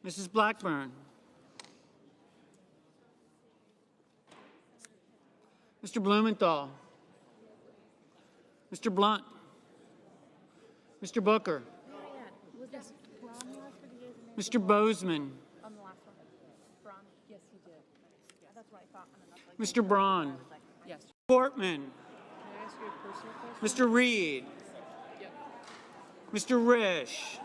Mrs. Blackburn. Mr. Blumenthal. Mr. Blunt. Mr. Booker. Mr. Bozeman. On the last one. Braun? Yes, he did. Yeah, that's what I thought. Mr. Braun. Yes. Portman. Can I ask you a personal question? Mr. Reed. Yep. Mr. Risch.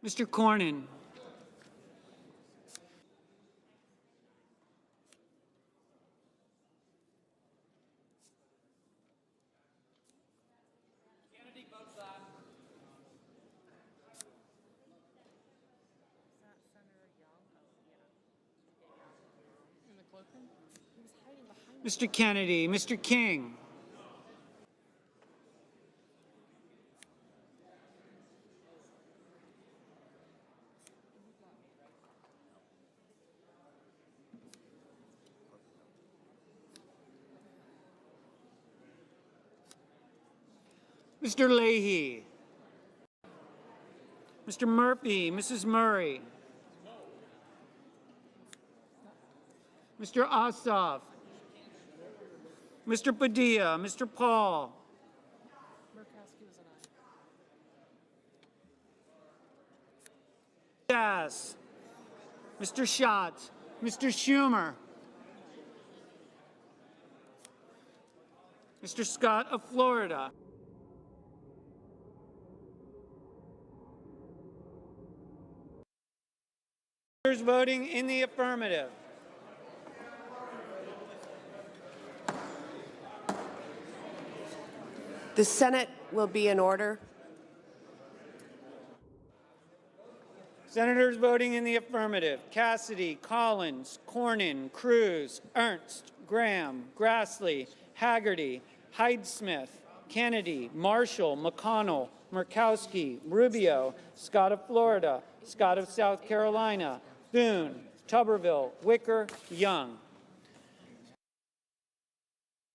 Mr. Cornyn. Kennedy, both sides. Is that Senator Young? Oh, yeah. In the cloakroom? He was hiding behind Mr. Kennedy. Mr. King. Mr. Leahy. Mr. Murphy, Mrs. Murray. Mr. Ossoff. Mr. Padilla, Mr. Paul. Murkowski was an aye. Yes. Mr. Schatz. Mr. Schumer. Mr. Scott of Florida. Senators voting in the affirmative. The Senate will be in order. Senators voting in the affirmative: Cassidy, Collins, Cornyn, Cruz, Ernst, Graham, Grassley, Haggerty, Hyde-Smith, Kennedy, Marshall, McConnell, Murkowski, Rubio, Scott of Florida, Scott of South Carolina, Thune, Tuberville, Wicker, Young.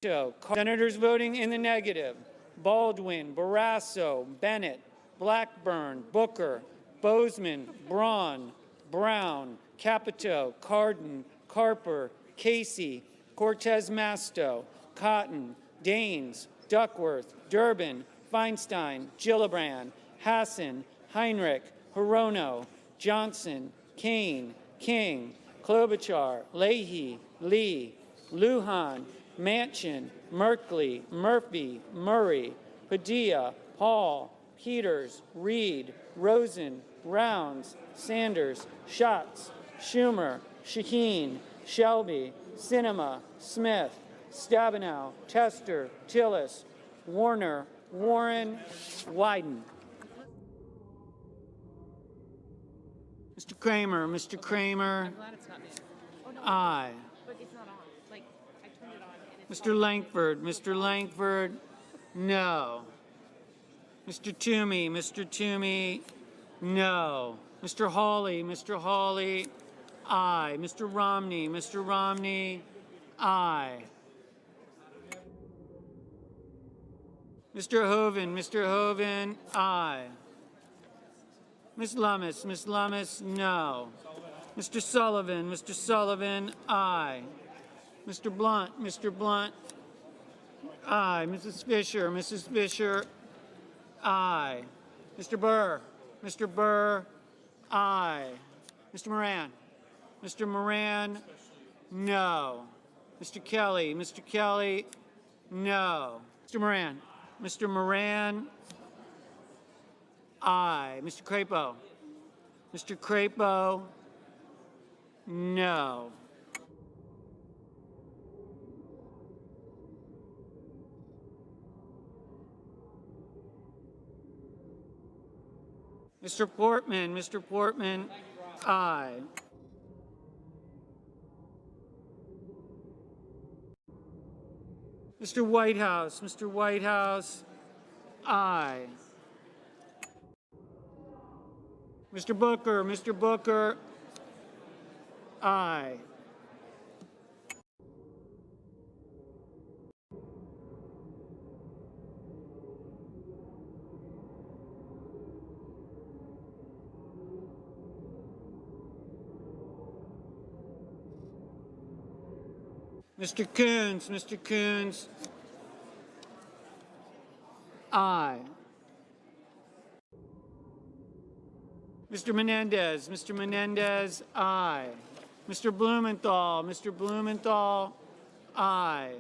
Senators voting in the negative: Baldwin, Barrasso, Bennett, Blackburn, Booker, Bozeman, Braun, Brown, Capito, Cardin, Carper, Casey, Cortez Masto, Cotton, Daines, Duckworth, Durbin, Feinstein, Gillibrand, Hassan, Heinrich, Hirono, Johnson, Kane, King, Klobuchar, Leahy, Lee, Lujan, Manchin, Merkley, Murphy, Murray, Padilla, Hall, Peters, Reed, Rosen, Rounds, Sanders, Schatz, Schumer, Shaheen, Shelby, Sinema, Smith, Stabenow, Tester, Tillis, Warner, Warren, Wyden. Mr. Kramer, Mr. Kramer. I'm glad it's not me. Oh, no. Aye. But it's not on. Like, I turned it on and it's Mr. Langford, Mr. Langford, no. Mr. Toomey, Mr. Toomey, no. Mr. Hawley, aye. Mr. Romney, aye. Mr. Hoven, aye. Ms. Lummis, no. Mr. Sullivan, aye. Mr. Blunt, aye. Mrs. Fisher, aye. Mr. Burr, aye. Mr. Moran, no. Mr. Kelly, no. Mr. Moran, aye. Mr. Crapo, no. Mr. Portman, aye. Mr. Whitehouse, aye. Mr. Booker, aye. Mr. Coons, Mr. Coons. Aye. Mr. Menendez, aye. Mr. Blumenthal, aye.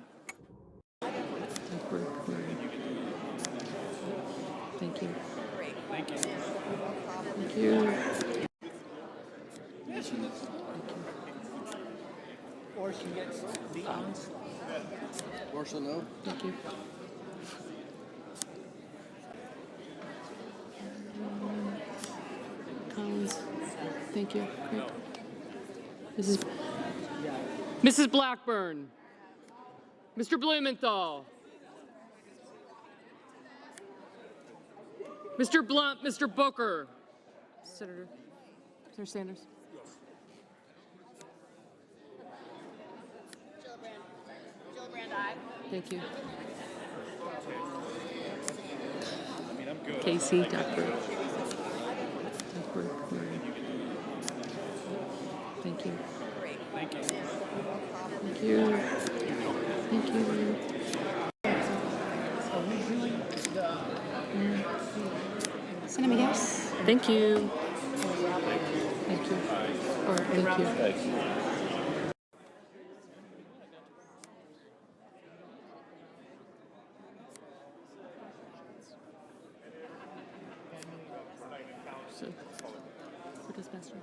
Thank you. Thank you. Thank you. Or she gets the ounce. Marshall, no? Thank you. Collins. Thank you. Great. Mrs. Blackburn. Mr. Blumenthal. Mr. Blunt, Mr. Booker. Senator Sanders. Gillibrand, aye. Thank you. Casey Duckworth. Thank you. Thank you. Thank you. Thank you. Senator Yes. Thank you. Thank you. Or thank you. So, what does Pastor?